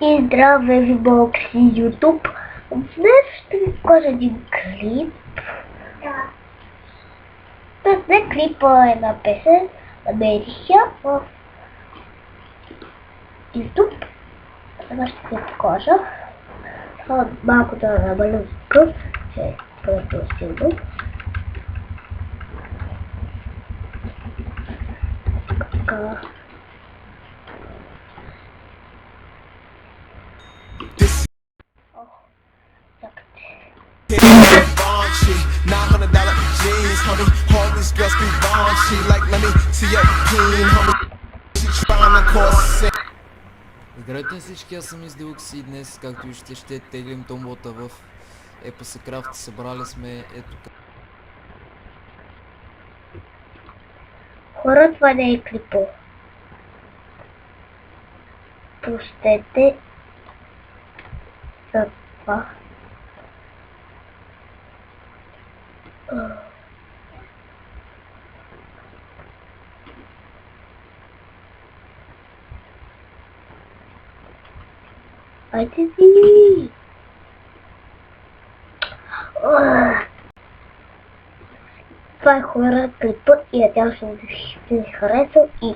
И здраве ви, Бокси YouTube. Днес ще ви покажа един клип. Не, клипа е на песен. Намерих я в YouTube. Сега ще ви покажа. Малко да намаля звука, че е просто силно. Така. $900 jeans, homie. All these girls be raunchy. Like, let me see your peen, homie. She tryna cause. Здравейте на всички, аз съм Изделукс и днес, както виждате, ще теглим томбота в Epic Craft. Събрали сме ето така. Хора, това не е клипа. Пустете за това. Айде ви! Това е хора клипа и надявам се да ви харесал и